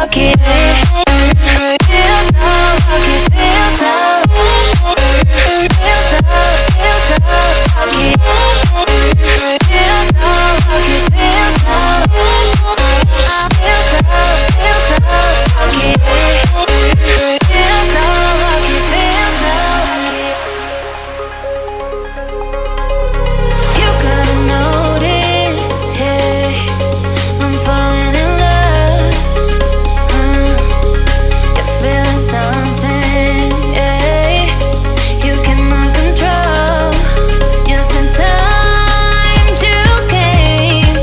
lucky. Feel so lucky, feel so lucky. Feel so lucky, feel so lucky. Feel so lucky, feel so lucky, feel so lucky. You gotta notice, hey, I'm falling in love. You're feeling something, hey, you cannot control. Yes, in time you came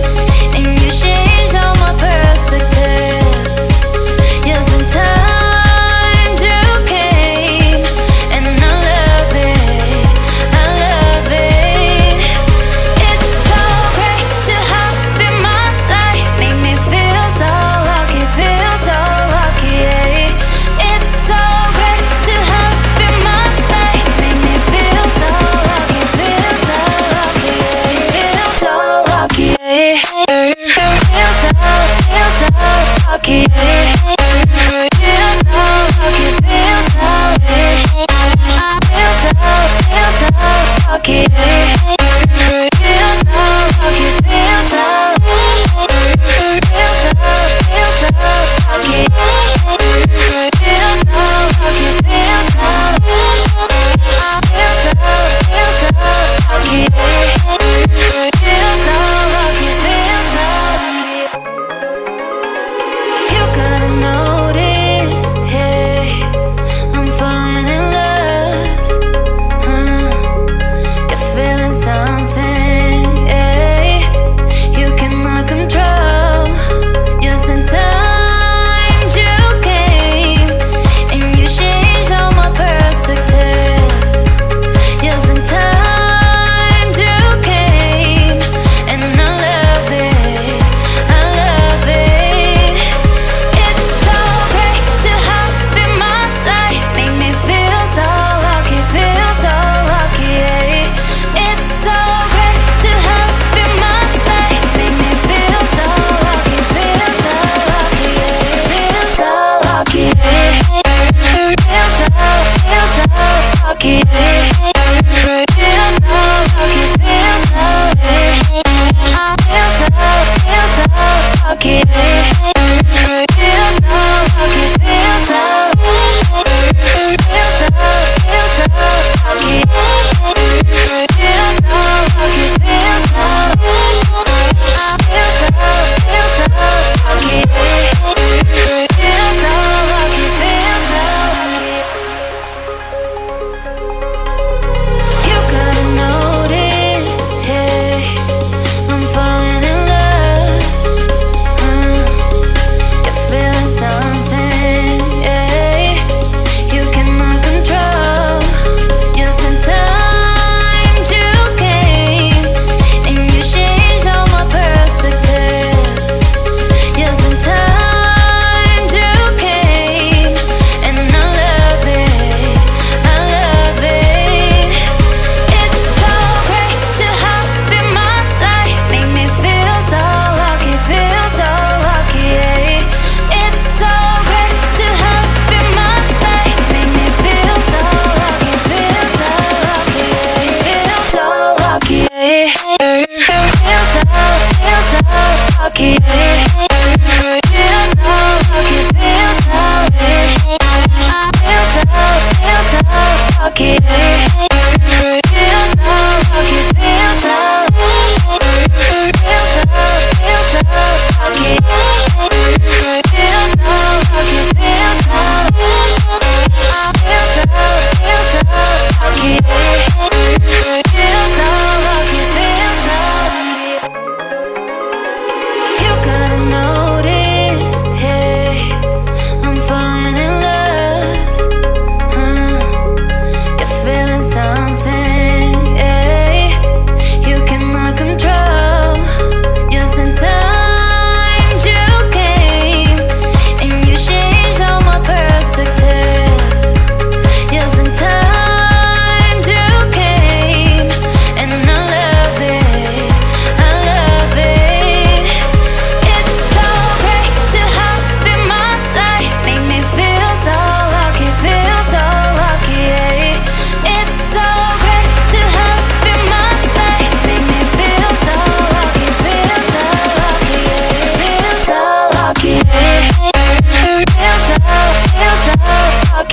and you changed all my perspective. Yes, in time you came and I love it, I love it. It's so great to have in my life, make me feel so lucky, feel so lucky. It's so great to have in my life, make me feel so lucky, feel so lucky, feel so lucky. Feel so lucky. Feel so lucky, feel so lucky. Feel so lucky, feel so lucky. Feel so lucky, feel so lucky. Feel so lucky, feel so lucky. You gotta notice, hey, I'm falling in love. You're feeling something, hey, you cannot control. Yes, in time you came and you changed all my perspective. Yes, in time you came and I love it, I love it. It's so great to have in my life, make me feel so lucky, feel so lucky. It's so great to have in my life, make me feel so lucky, feel so lucky, feel so lucky. Feel so lucky. Feel so lucky, feel so lucky. Feel so lucky, feel so lucky. Feel so lucky, feel so lucky. Feel so lucky, feel so lucky.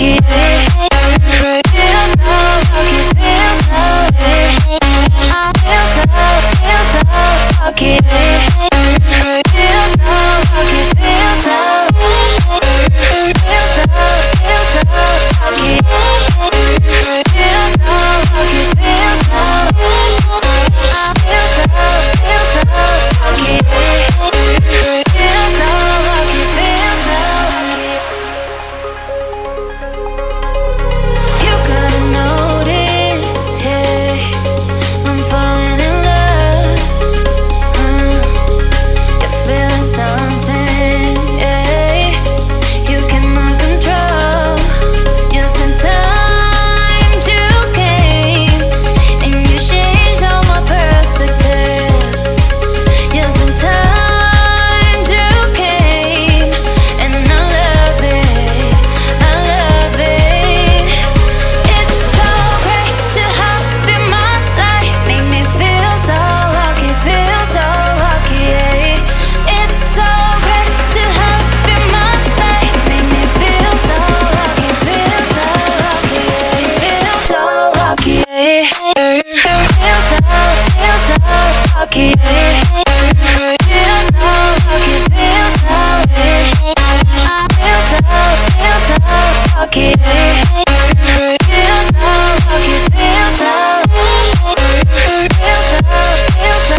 lucky. Feel so lucky, feel so lucky. Feel so lucky, feel so lucky. Feel so lucky, feel so lucky. Feel so lucky, feel so lucky. You gotta notice, hey, I'm falling in love. You're feeling something, yeah, you cannot control. You're sometimes you came and you changed all my perspective. You're sometimes you came and I love it, I love it. It's so great to have you in my life, make me feel so lucky, yeah. It's so great to have you in my life, make me feel so lucky, yeah. Feel so lucky, yeah. Feel so lucky, yeah. Feel so lucky, feel so, yeah. Feel so lucky, yeah. Feel so lucky, feel so, feel so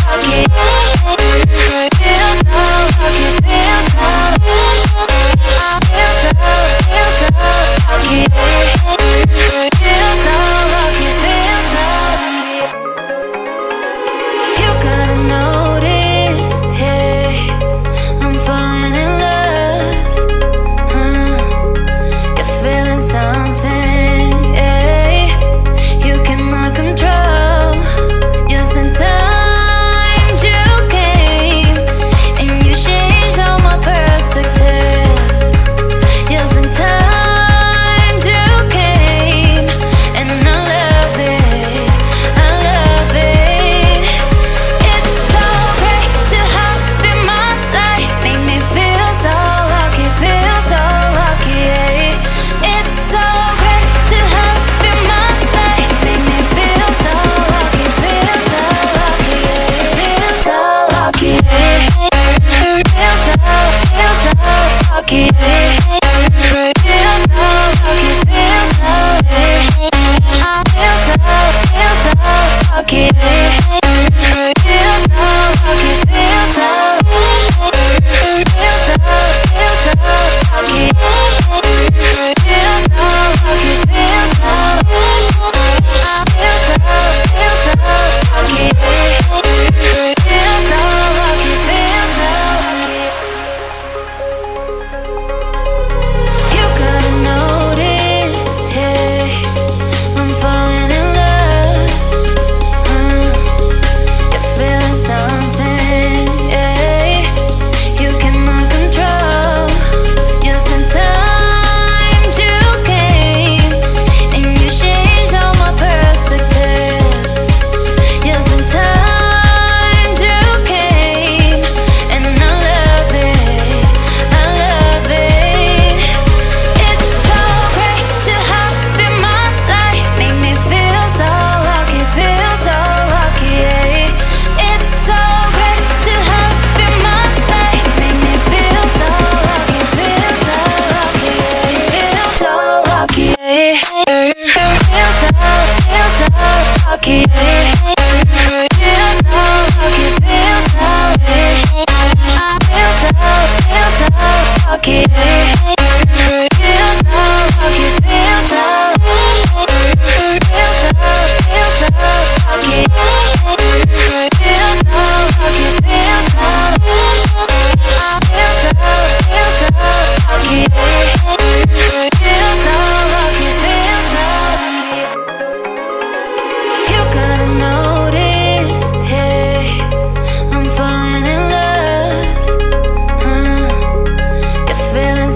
lucky. Feel so lucky, feel so, feel so lucky. Feel so lucky, feel so lucky. You gotta notice, hey, I'm falling in love. You're feeling something, yeah, you cannot control. You're sometimes you came and you changed all my perspective. You're sometimes you came and I love it, I love it. It's so great to have you in my life, make me feel so lucky, yeah. It's so great to have you in my life, make me feel so lucky, yeah. Feel so lucky, yeah. Feel so lucky, yeah. Feel so lucky, feel so, yeah. Feel so lucky, yeah. Feel so lucky, feel so, feel so lucky. Feel so lucky, feel so, feel so lucky. Feel so lucky, feel so lucky. You gotta notice, hey, I'm falling in love. You're feeling something, yeah, you cannot control. You're sometimes you came and you changed all my perspective. You're sometimes you came and I love it, I love it. It's so great to have you in my life, make me feel so lucky, yeah. It's so great to have you in my life, make me feel so lucky, yeah. Feel so lucky, yeah. Feel so lucky, yeah. Feel so lucky, feel so, yeah. Feel so lucky, yeah. Feel so lucky, feel so, feel so lucky. Feel so lucky, feel so, feel so lucky. Feel so lucky, feel so lucky. You gotta notice, hey, I'm falling in love. You're feeling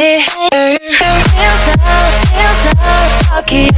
Feel so lucky.